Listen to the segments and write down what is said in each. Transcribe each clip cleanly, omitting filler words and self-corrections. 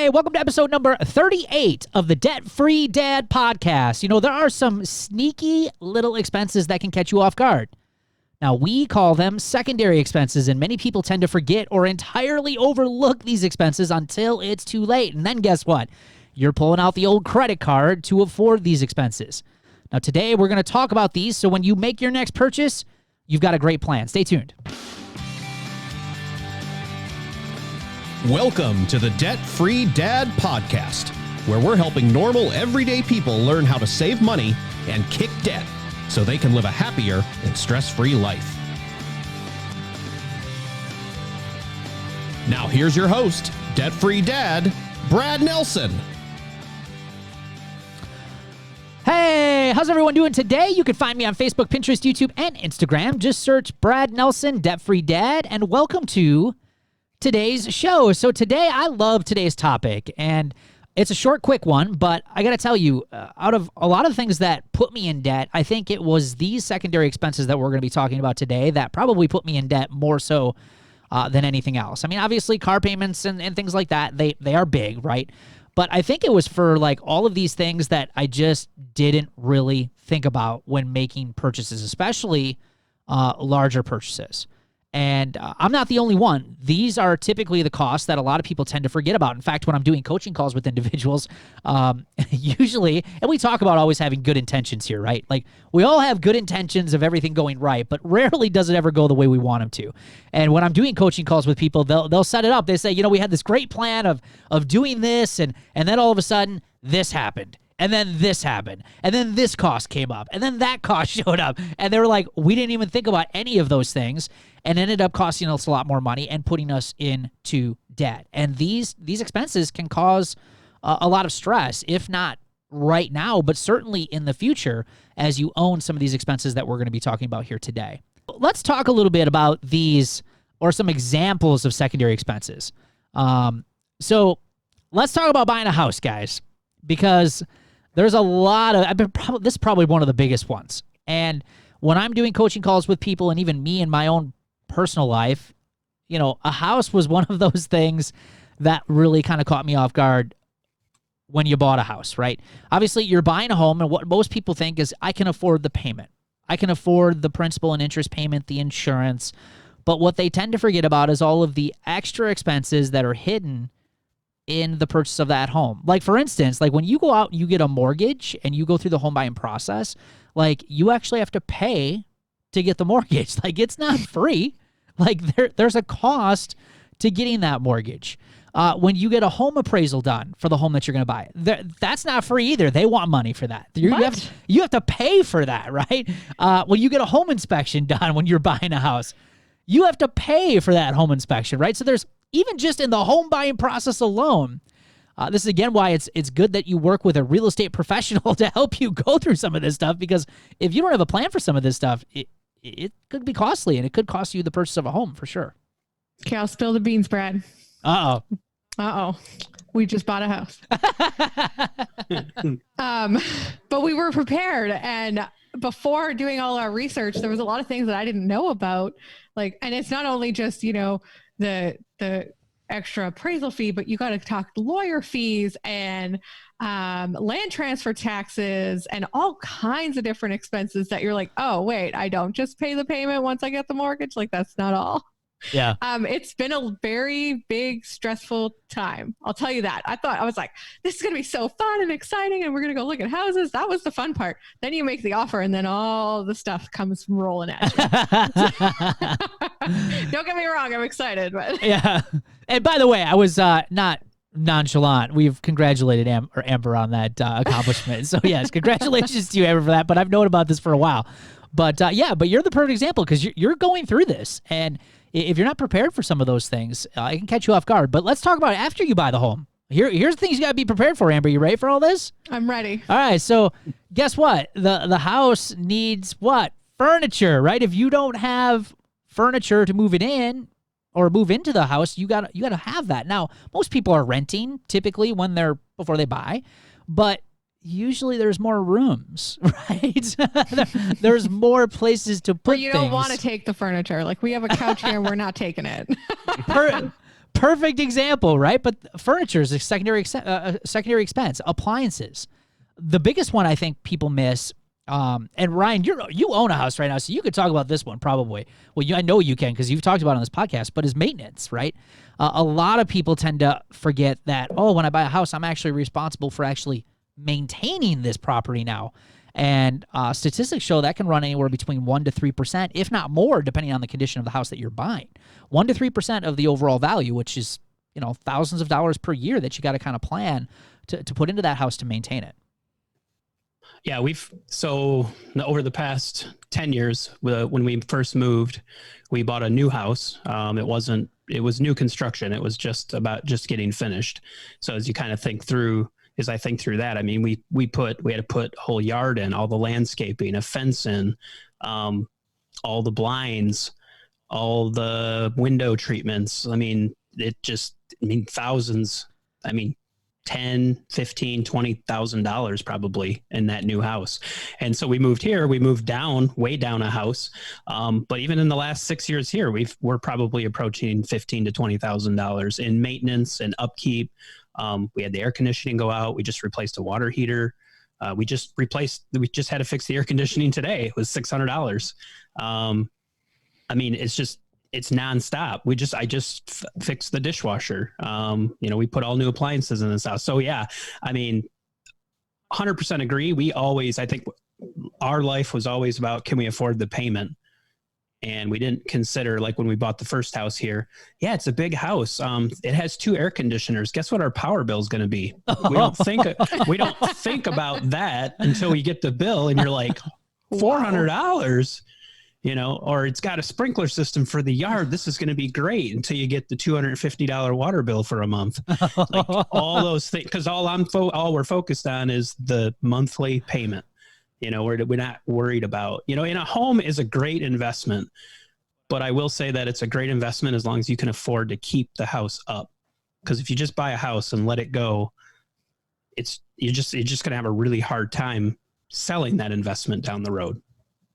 Hey, welcome to episode number 38 of the Debt-Free Dad podcast. You know, there are some sneaky little expenses that can catch you off guard. Now, we call them secondary expenses, and many people tend to forget or entirely overlook these expenses until it's too late. And then guess what? You're pulling out the old credit card to afford these expenses. Now, today we're going to talk about these, so when you make your next purchase, you've got a great plan. Stay tuned. Welcome to the Debt-Free Dad podcast, where we're helping normal, everyday people learn how to save money and kick debt so they can live a happier and stress-free life. Now here's your host, Debt-Free Dad, Brad Nelson. Hey, how's everyone doing today? You can find me on Facebook, Pinterest, YouTube, and Instagram. Just search Brad Nelson, Debt-Free Dad, and welcome to today's show. So today, I love today's topic, and it's a short, quick one, but I got to tell you, out of a lot of things that put me in debt, I think it was these secondary expenses that we're going to be talking about today that probably put me in debt more so than anything else. I mean, obviously, car payments and things like that, they are big, right? But I think it was for like all of these things that I just didn't really think about when making purchases, especially larger purchases. And I'm not the only one. These are typically the costs that a lot of people tend to forget about. In fact, when I'm doing coaching calls with individuals, usually, and we talk about always having good intentions here, right? Like we all have good intentions of everything going right, but rarely does it ever go the way we want them to. And when I'm doing coaching calls with people, they'll set it up. They say, you know, we had this great plan of doing this, and then all of a sudden this happened. And then this happened. And then this cost came up. And then that cost showed up. And they were like, we didn't even think about any of those things, and ended up costing us a lot more money and putting us into debt. And these expenses can cause a lot of stress, if not right now, but certainly in the future as you own some of these expenses that we're going to be talking about here today. Let's talk a little bit about these or some examples of secondary expenses. So let's talk about buying a house, guys, because there's a lot of, this is probably one of the biggest ones. And when I'm doing coaching calls with people, and even me in my own personal life, you know, a house was one of those things that really kind of caught me off guard when you bought a house, right? Obviously, you're buying a home, and what most people think is, I can afford the payment. I can afford the principal and interest payment, the insurance. But what they tend to forget about is all of the extra expenses that are hidden in the purchase of that home. Like, for instance, like when you go out and you get a mortgage and you go through the home buying process, like you actually have to pay to get the mortgage. Like, it's not free. Like there's a cost to getting that mortgage. When you get a home appraisal done for the home that you're going to buy, that's not free either. They want money for that. You have to pay for that, right? When you get a home inspection done when you're buying a house, you have to pay for that home inspection, right? So there's, even just in the home buying process alone, this is again why it's good that you work with a real estate professional to help you go through some of this stuff, because if you don't have a plan for some of this stuff, it could be costly, and it could cost you the purchase of a home for sure. Okay, I'll spill the beans, Brad. Uh-oh. We just bought a house. But we were prepared, and before doing all our research, there was a lot of things that I didn't know about. Like, and it's not only just, you know, the extra appraisal fee, but you got to talk lawyer fees and land transfer taxes and all kinds of different expenses that you're like, oh, wait, I don't just pay the payment once I get the mortgage. Like, that's not all. Yeah. It's been a very big, stressful time. I'll tell you that. I was like, this is going to be so fun and exciting, and we're going to go look at houses. That was the fun part. Then you make the offer, and then all the stuff comes rolling at you. Don't get me wrong. I'm excited. But yeah. And by the way, I was not nonchalant. We've congratulated Amber on that accomplishment. So yes, congratulations to you, Amber, for that. But I've known about this for a while. But yeah, but you're the perfect example, because you're going through this, and if you're not prepared for some of those things, it can catch you off guard. But let's talk about it after you buy the home. Here's the things you got to be prepared for, Amber. You ready for all this? I'm ready. All right. So guess what? The house needs what? Furniture, right? If you don't have furniture to move it in or move into the house, you got to have that. Now, most people are renting typically before they buy, but usually there's more rooms, right? There's more places to put things. You don't want to take the furniture. Like, we have a couch here and we're not taking it. Perfect example, right? But furniture is a secondary expense. Appliances, the biggest one I think people miss. And Ryan, you own a house right now, so you could talk about this one probably. Well, I know you can because you've talked about it on this podcast. But is maintenance, right? A lot of people tend to forget that. Oh, when I buy a house, I'm actually responsible for actually maintaining this property now. And statistics show that can run anywhere between 1% to 3%, if not more, depending on the condition of the house that you're buying. 1% to 3% of the overall value, which is, thousands of dollars per year that you got to kind of plan to put into that house to maintain it. Yeah, so over the past 10 years, when we first moved, we bought a new house. It was new construction. It was just getting finished. So as you kind of think through, I think through that, I mean, we had to put a whole yard in, all the landscaping, a fence in, all the blinds, all the window treatments. I mean, thousands, $10, $15, $20,000 probably in that new house. And so we moved here, we moved way down a house. But even in the last 6 years here, we're probably approaching $15,000 to $20,000 in maintenance and upkeep. We had the air conditioning go out. We just replaced a water heater. We just had to fix the air conditioning today. It was $600. It's nonstop. I just fixed the dishwasher. We put all new appliances in this house. So yeah, 100% agree. I think our life was always about, can we afford the payment? And we didn't consider, like when we bought the first house here, yeah, it's a big house. It has 2 air conditioners. Guess what our power bill is going to be? We don't think about that until you get the bill and you're like, $400, or it's got a sprinkler system for the yard. This is going to be great until you get the $250 water bill for a month. Like all those things, because all we're focused on is the monthly payment. We're not worried about, in a home is a great investment, but I will say that it's a great investment as long as you can afford to keep the house up. Because if you just buy a house and let it go, you're just going to have a really hard time selling that investment down the road.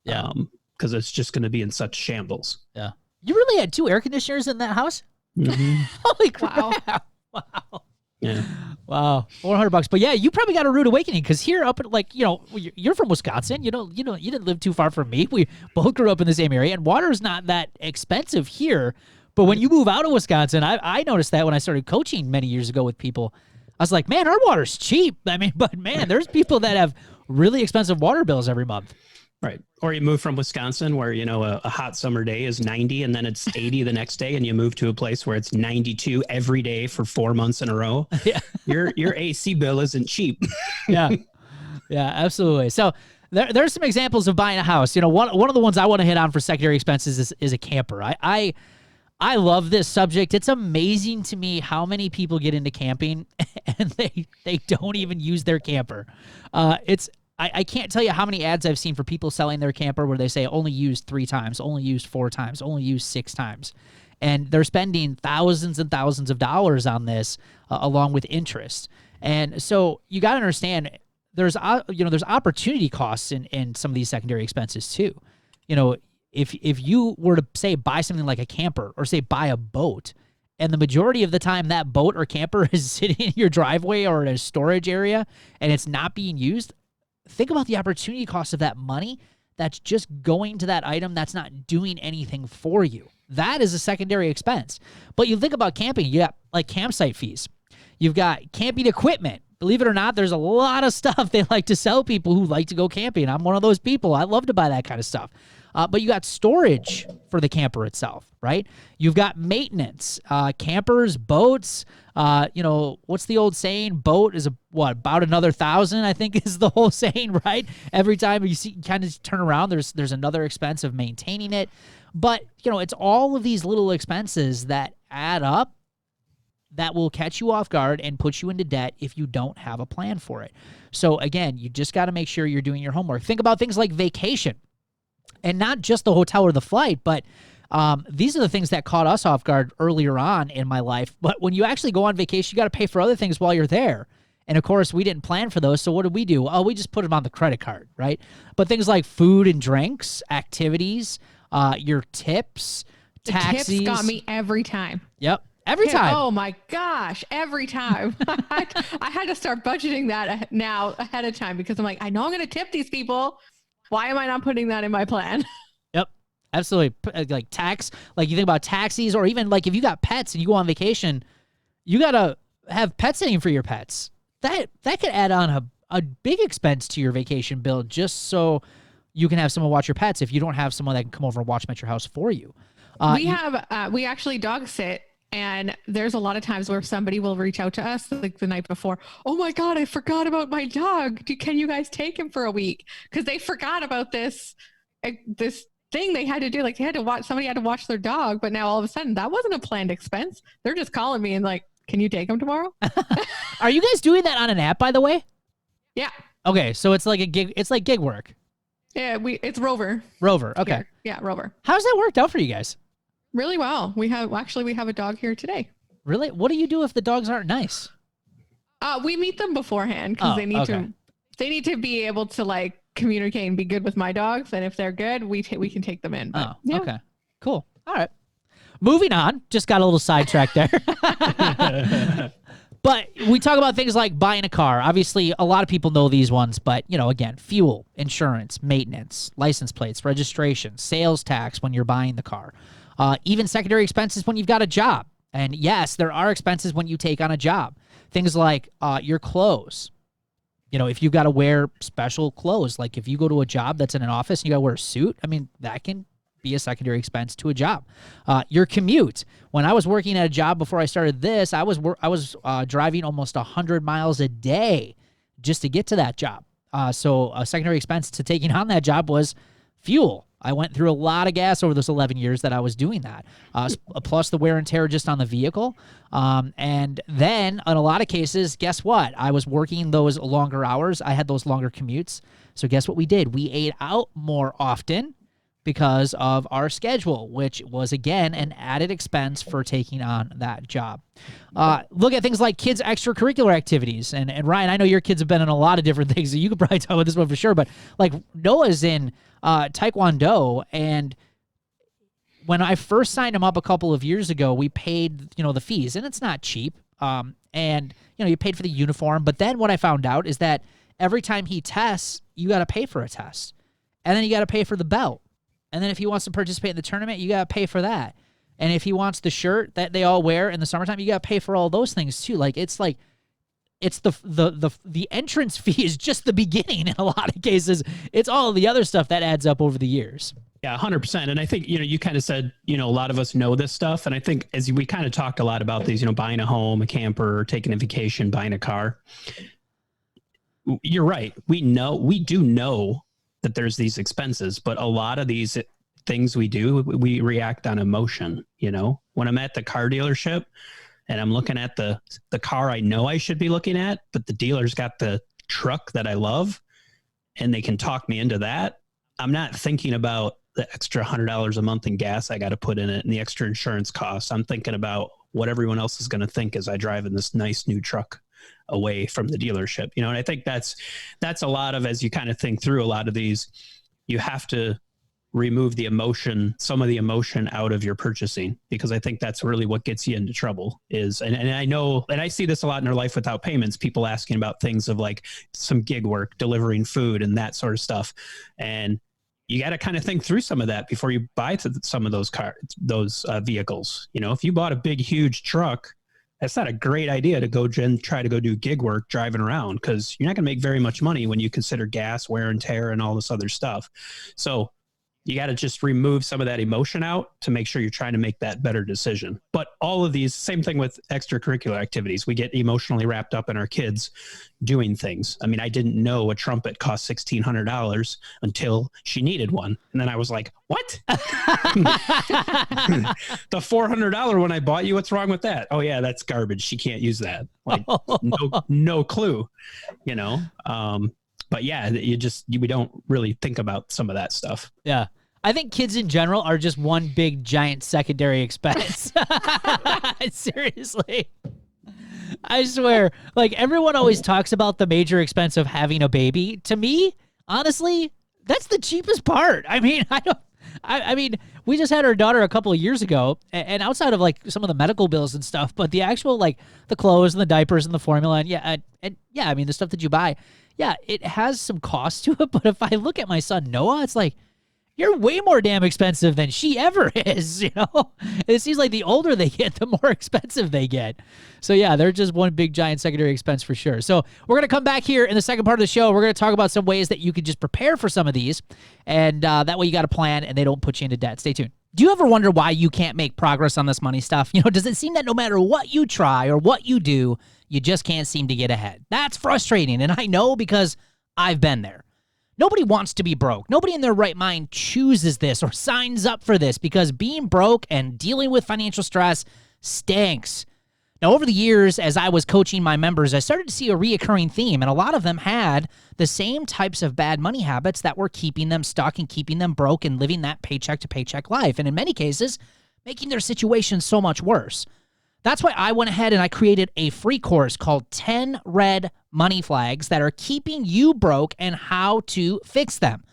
Yeah. Because it's just going to be in such shambles. Yeah. You really had 2 air conditioners in that house? Mm-hmm. Holy crap. Wow. Yeah. Wow. $400. But yeah, you probably got a rude awakening because here up at you're from Wisconsin. You didn't live too far from me. We both grew up in the same area, and water is not that expensive here. But when you move out of Wisconsin, I noticed that when I started coaching many years ago with people, I was like, man, our water's cheap. But man, there's people that have really expensive water bills every month. Right. Or you move from Wisconsin where, a hot summer day is 90 and then it's 80 the next day, and you move to a place where it's 92 every day for 4 months in a row. Yeah. Your AC bill isn't cheap. Yeah. Yeah, absolutely. So there's some examples of buying a house. One of the ones I want to hit on for secondary expenses is a camper. I love this subject. It's amazing to me how many people get into camping and they don't even use their camper. I can't tell you how many ads I've seen for people selling their camper where they say only used 3 times, only used 4 times, only used 6 times. And they're spending thousands and thousands of dollars on this along with interest. And so you got to understand there's opportunity costs in some of these secondary expenses too. If you were to say buy something like a camper or say buy a boat, and the majority of the time that boat or camper is sitting in your driveway or in a storage area and it's not being used, think about the opportunity cost of that money that's just going to that item that's not doing anything for you. That is a secondary expense. But you think about camping, you got like campsite fees. You've got camping equipment. Believe it or not, there's a lot of stuff they like to sell people who like to go camping. I'm one of those people. I love to buy that kind of stuff. But you got storage for the camper itself, right? You've got maintenance, campers, boats. What's the old saying? Boat is about another 1,000, I think is the whole saying, right? Every time you kind of turn around, there's another expense of maintaining it. But, it's all of these little expenses that add up that will catch you off guard and put you into debt if you don't have a plan for it. So again, you just got to make sure you're doing your homework. Think about things like vacation. And not just the hotel or the flight, but these are the things that caught us off guard earlier on in my life. But when you actually go on vacation, you got to pay for other things while you're there. And of course, we didn't plan for those. So what did we do? Oh, we just put them on the credit card, right? But things like food and drinks, activities, your tips, taxis. Tips got me every time. Yep. Every time. Oh my gosh, every time. I had to start budgeting that now ahead of time because I'm like, I know I'm going to tip these people. Why am I not putting that in my plan? Yep. Absolutely. Like tax, like you think about taxis, or even like if you got pets and you go on vacation, you got to have pet sitting for your pets. That could add on a big expense to your vacation bill just so you can have someone watch your pets if you don't have someone that can come over and watch them at your house for you. We actually dog sit, and there's a lot of times where somebody will reach out to us like the night before. Oh my God, I forgot about my dog. Can you guys take him for a week? Because they forgot about this thing they had to do. Like somebody had to watch their dog, but now all of a sudden that wasn't a planned expense. They're just calling me and like, can you take him tomorrow? Are you guys doing that on an app, by the way? Yeah. Okay, so it's like a gig. It's like gig work. Yeah, it's Rover. Rover. Okay. Here. Yeah, Rover. How's that worked out for you guys? Really well. We have a dog here today. Really? What do you do if the dogs aren't nice? We meet them beforehand because they need to be able to like communicate and be good with my dogs. And if they're good, we can take them in. But, yeah. Okay. Cool. All right. Moving on. Just got a little sidetracked there. But we talk about things like buying a car. Obviously, a lot of people know these ones, but, again, fuel, insurance, maintenance, license plates, registration, sales tax when you're buying the car, even secondary expenses when you've got a job. And yes, there are expenses when you take on a job. Things like your clothes. If you've got to wear special clothes, like if you go to a job that's in an office and you got to wear a suit, that can be a secondary expense to a job. Your commute. When I was working at a job before I started this, I was driving almost 100 miles a day just to get to that job. So a secondary expense to taking on that job was fuel. I went through a lot of gas over those 11 years that I was doing that, plus the wear and tear just on the vehicle. And then in a lot of cases, guess what? I was working those longer hours. I had those longer commutes. So guess what we did? We ate out more often because of our schedule, which was, again, an added expense for taking on that job. Look at things like kids' extracurricular activities. And Ryan, I know your kids have been in a lot of different things, so you could probably talk about this one for sure. But, like, Noah's in Taekwondo, and when I first signed him up a couple of years ago, we paid, the fees, and it's not cheap. And, you paid for the uniform. But then what I found out is that every time he tests, you got to pay for a test. And then you got to pay for the belt. And then if he wants to participate in the tournament, you got to pay for that. And if he wants the shirt that they all wear in the summertime, you got to pay for all those things too. It's the entrance fee is just the beginning in a lot of cases. It's all the other stuff that adds up over the years. Yeah, 100%. And I think, you kind of said, a lot of us know this stuff. And I think as we kind of talked a lot about these, buying a home, a camper, taking a vacation, buying a car. You're right. We do know that there's these expenses, but a lot of these things we do, we react on emotion. When I'm at the car dealership and I'm looking at the car I know I should be looking at, but the dealer's got the truck that I love and they can talk me into that, I'm not thinking about the extra $100 a month in gas I got to put in it and the extra insurance costs. I'm thinking about what everyone else is going to think as I drive in this nice new truck away from the dealership, and I think that's a lot of, as you kind of think through a lot of these, you have to remove some of the emotion out of your purchasing, because I think that's really what gets you into trouble is, and I know, and I see this a lot in our life without payments, people asking about things of like some gig work, delivering food and that sort of stuff. And you got to kind of think through some of that before you buy some of those vehicles. If you bought a big, huge truck, that's not a great idea to try to go do gig work driving around, because you're not going to make very much money when you consider gas, wear and tear, and all this other stuff. So you got to just remove some of that emotion out to make sure you're trying to make that better decision. But all of these, same thing with extracurricular activities. We get emotionally wrapped up in our kids doing things. I didn't know a trumpet cost $1,600 until she needed one. And then I was like, what? The $400 one I bought you, what's wrong with that? Oh yeah, that's garbage. She can't use that. Like no clue, but yeah, we don't really think about some of that stuff. Yeah. I think kids in general are just one big giant secondary expense. Seriously. I swear, like everyone always talks about the major expense of having a baby. To me, honestly, that's the cheapest part. I I mean, we just had our daughter a couple of years ago, and outside of like some of the medical bills and stuff, but the actual like the clothes and the diapers and the formula and yeah, I mean the stuff that you buy, yeah, it has some cost to it. But if I look at my son Noah, it's like you're way more damn expensive than she ever is. You know, it seems like the older they get, the more expensive they get. So yeah, they're just one big giant secondary expense for sure. So we're gonna come back here in the second part of the show. We're gonna talk about some ways that you could just prepare for some of these, and that way you got a plan and they don't put you into debt. Stay tuned. Do you ever wonder why you can't make progress on this money stuff? You know, does it seem that no matter what you try or what you do, you just can't seem to get ahead? That's frustrating, and I know because I've been there. Nobody wants to be broke. Nobody in their right mind chooses this or signs up for this because being broke and dealing with financial stress stinks. Now, over the years, as I was coaching my members, I started to see a reoccurring theme, and a lot of them had the same types of bad money habits that were keeping them stuck and keeping them broke and living that paycheck to paycheck life, and in many cases, making their situation so much worse. That's why I went ahead and I created a free course called 10 Red Money Flags that are keeping you broke and how to fix them.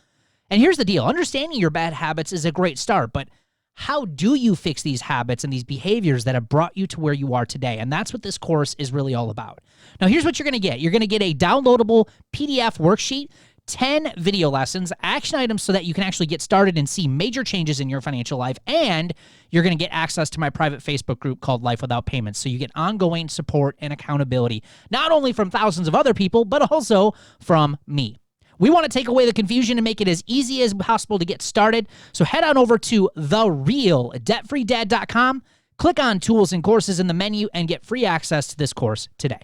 And here's the deal. Understanding your bad habits is a great start, but how do you fix these habits and these behaviors that have brought you to where you are today? And that's what this course is really all about. Now, here's what you're going to get. You're going to get a downloadable PDF worksheet, 10 video lessons, action items so that you can actually get started and see major changes in your financial life. And you're going to get access to my private Facebook group called Life Without Payments. So you get ongoing support and accountability, not only from thousands of other people, but also from me. We want to take away the confusion and make it as easy as possible to get started. So head on over to therealdebtfreedad.com, click on tools and courses in the menu, and get free access to this course today.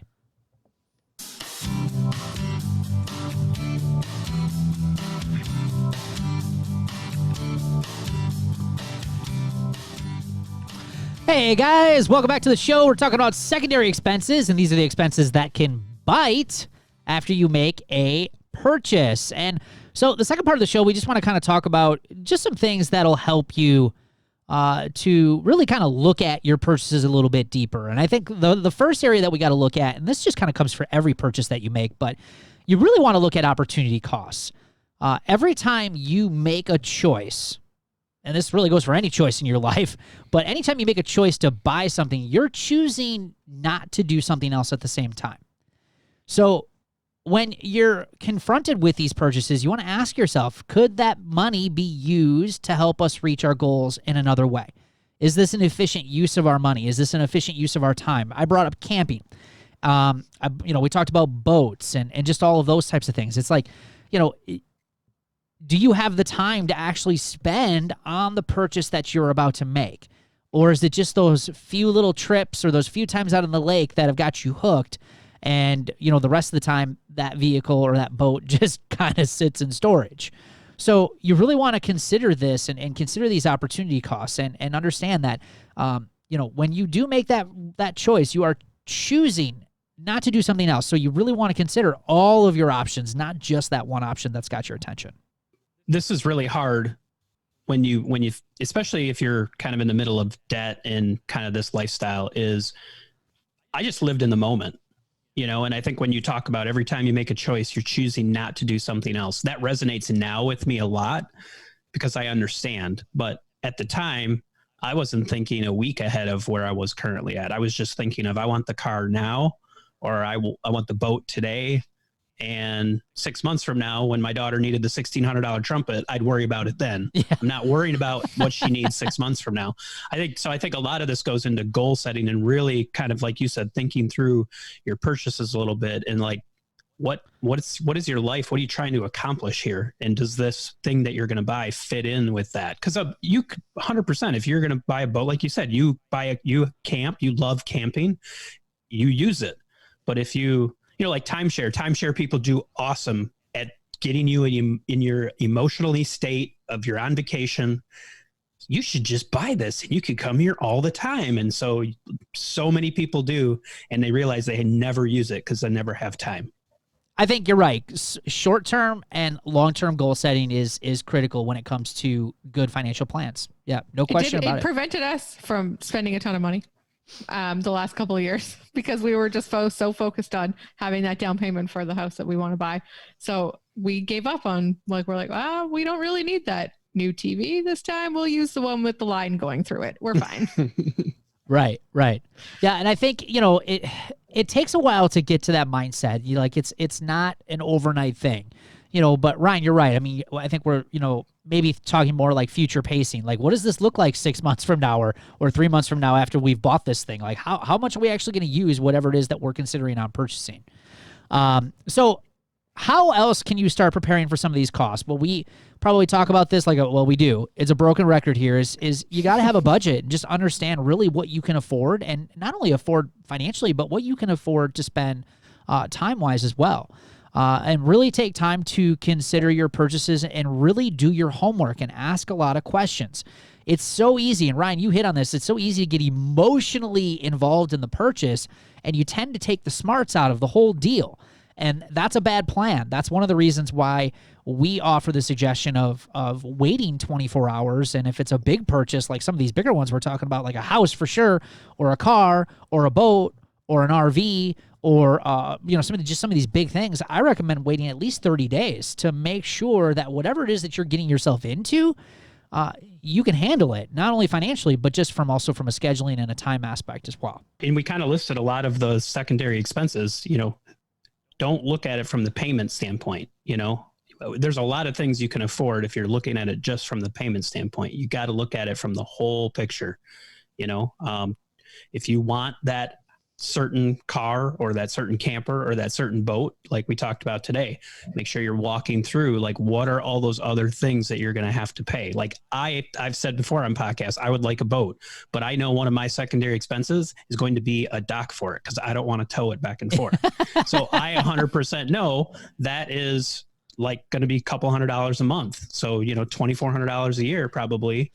Hey guys, welcome back to the show. We're talking about secondary expenses, and these are the expenses that can bite after you make a purchase. And so the second part of the show, we just want to kind of talk about just some things that'll help you to really kind of look at your purchases a little bit deeper. And I think the first area that we got to look at, and this just kind of comes for every purchase that you make, but you really want to look at opportunity costs. Every time you make a choice, and this really goes for any choice in your life, but anytime you make a choice to buy something, you're choosing not to do something else at the same time. So when you're confronted with these purchases, you want to ask yourself, could that money be used to help us reach our goals in another way? Is this an efficient use of our money? Is this an efficient use of our time? I brought up camping. We talked about boats and just all of those types of things. It's like, do you have the time to actually spend on the purchase that you're about to make? Or is it just those few little trips or those few times out on the lake that have got you hooked? And, the rest of the time, that vehicle or that boat just kind of sits in storage. So you really want to consider this and consider these opportunity costs and understand that, when you do make that choice, you are choosing not to do something else. So you really want to consider all of your options, not just that one option that's got your attention. This is really hard when you, especially if you're kind of in the middle of debt and kind of this lifestyle is, I just lived in the moment, and I think when you talk about every time you make a choice, you're choosing not to do something else. That resonates now with me a lot because I understand. But at the time, I wasn't thinking a week ahead of where I was currently at. I was just thinking of, I want the car now, or I want the boat today. And 6 months from now, when my daughter needed the $1,600 trumpet, I'd worry about it then. Yeah. I'm not worrying about what she needs 6 months from now. I think a lot of this goes into goal setting and really kind of, like you said, thinking through your purchases a little bit and like, what is your life? What are you trying to accomplish here? And does this thing that you're going to buy fit in with that? Because you 100%, if you're going to buy a boat, like you said, you camp, you love camping, you use it. But if like timeshare people do awesome at getting you in your emotionally state of you're on vacation. You should just buy this and you could come here all the time. And so many people do, and they realize they never use it because they never have time. I think you're right. Short-term and long-term goal setting is critical when it comes to good financial plans. Yeah, no question about it. It prevented us from spending a ton of money the last couple of years because we were just so focused on having that down payment for the house that we want to buy. So we gave up on we're like, we don't really need that new TV this time. We'll use the one with the line going through it. We're fine. Right. Yeah, and I think, it takes a while to get to that mindset. It's not an overnight thing. But Ryan, you're right. I mean, I think we're, maybe talking more like future pacing. Like, what does this look like 6 months from now or 3 months from now after we've bought this thing? Like, how much are we actually going to use whatever it is that we're considering on purchasing? So how else can you start preparing for some of these costs? Well, we probably talk about this we do. It's a broken record here is you got to have a budget and just understand really what you can afford, and not only afford financially, but what you can afford to spend time-wise as well. And really take time to consider your purchases and really do your homework and ask a lot of questions. It's so easy, and Ryan, you hit on this, it's so easy to get emotionally involved in the purchase, and you tend to take the smarts out of the whole deal. And that's a bad plan. That's one of the reasons why we offer the suggestion of waiting 24 hours. And if it's a big purchase, like some of these bigger ones we're talking about, like a house for sure, or a car, or a boat, or an RV, or some of these big things, I recommend waiting at least 30 days to make sure that whatever it is that you're getting yourself into, you can handle it, not only financially, but just from a scheduling and a time aspect as well. And we kind of listed a lot of the secondary expenses. Don't look at it from the payment standpoint. There's a lot of things you can afford if you're looking at it just from the payment standpoint. You got to look at it from the whole picture. If you want that certain car or that certain camper or that certain boat, like we talked about today, make sure you're walking through, like, what are all those other things that you're going to have to pay? Like I've said before on podcasts, I would like a boat, but I know one of my secondary expenses is going to be a dock for it, because I don't want to tow it back and forth. So I 100% know that is like going to be a couple $100 a month. So, $2,400 a year probably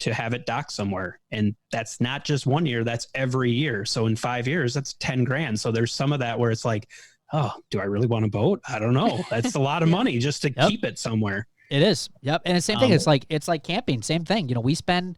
to have it docked somewhere. And that's not just 1 year, that's every year. So in 5 years, that's 10 grand. So there's some of that where it's like, oh, do I really want a boat? I don't know. That's a lot of money just to keep it somewhere. It is. Yep. And the same thing. It's like camping. Same thing. We spend,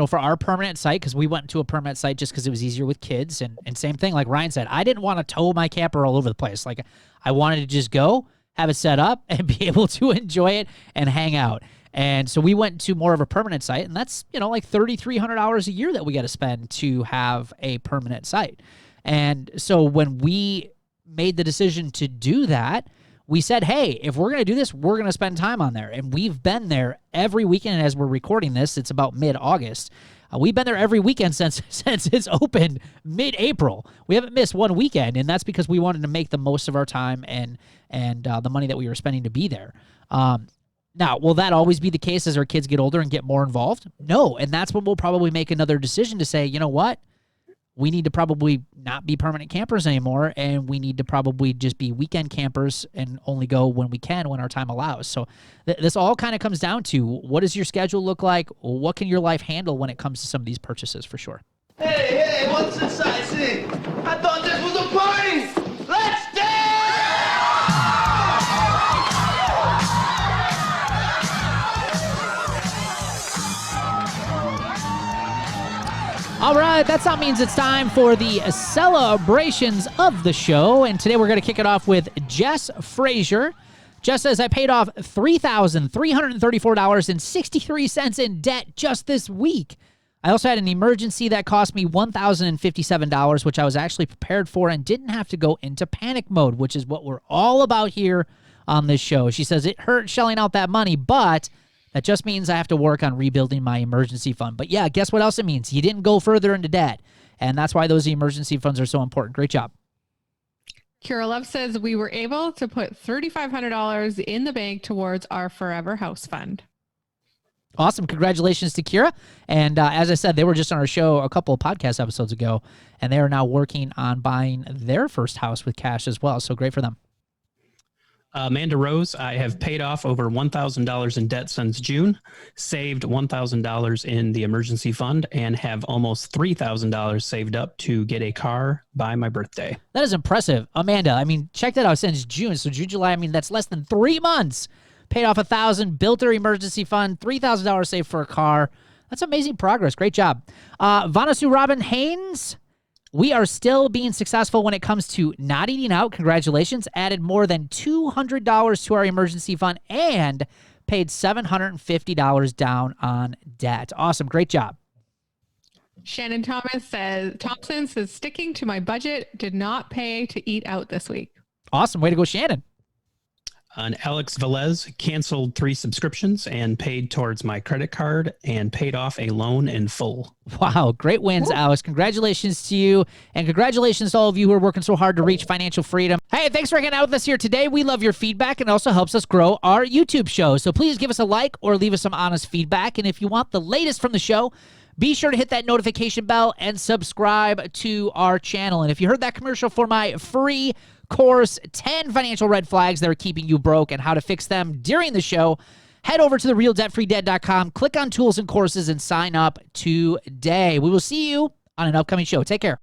for our permanent site, because we went to a permanent site just because it was easier with kids. And same thing, like Ryan said, I didn't want to tow my camper all over the place. Like, I wanted to just go, have it set up, and be able to enjoy it and hang out. And so we went to more of a permanent site, and that's, like $3,300 a year that we got to spend to have a permanent site. And so when we made the decision to do that, we said, hey, if we're going to do this, we're going to spend time on there. And we've been there every weekend. And as we're recording this, it's about mid-August. We've been there every weekend since it's opened mid-April. We haven't missed one weekend, and that's because we wanted to make the most of our time and the money that we were spending to be there. Now, will that always be the case as our kids get older and get more involved? No, and that's when we'll probably make another decision to say, you know what? We need to probably not be permanent campers anymore, and we need to probably just be weekend campers and only go when we can, when our time allows. So this all kind of comes down to, what does your schedule look like? What can your life handle when it comes to some of these purchases, for sure? Hey, what's this I see? I thought this was a party! Let's dance! All right, that sound means it's time for the celebrations of the show. And today we're going to kick it off with Jess Frazier. Jess says, I paid off $3,334.63 in debt just this week. I also had an emergency that cost me $1,057, which I was actually prepared for and didn't have to go into panic mode, which is what we're all about here on this show. She says, it hurt shelling out that money, but that just means I have to work on rebuilding my emergency fund. But yeah, guess what else it means? You didn't go further into debt. And that's why those emergency funds are so important. Great job. Kira Love says we were able to put $3,500 in the bank towards our Forever House Fund. Awesome. Congratulations to Kira. And as I said, they were just on our show a couple of podcast episodes ago, and they are now working on buying their first house with cash as well. So great for them. Amanda Rose, I have paid off over $1,000 in debt since June, saved $1,000 in the emergency fund, and have almost $3,000 saved up to get a car by my birthday. That is impressive. Amanda, I mean, check that out since June. So June, July, I mean, that's less than 3 months. Paid off $1,000, built her emergency fund, $3,000 saved for a car. That's amazing progress. Great job. Vanasu Robin Haynes, we are still being successful when it comes to not eating out. Congratulations. Added more than $200 to our emergency fund and paid $750 down on debt. Awesome. Great job. Shannon Thompson says, sticking to my budget, did not pay to eat out this week. Awesome. Way to go, Shannon. And Alex Velez canceled 3 subscriptions and paid towards my credit card and paid off a loan in full. Wow. Great wins, Alex. Congratulations to you. And congratulations to all of you who are working so hard to reach financial freedom. Hey, thanks for hanging out with us here today. We love your feedback, and it also helps us grow our YouTube show. So please give us a like or leave us some honest feedback. And if you want the latest from the show, be sure to hit that notification bell and subscribe to our channel. And if you heard that commercial for my free course, 10 financial red flags that are keeping you broke and how to fix them during the show, head over to therealdebtfreedad.com, click on tools and courses, and sign up today. We will see you on an upcoming show. Take care.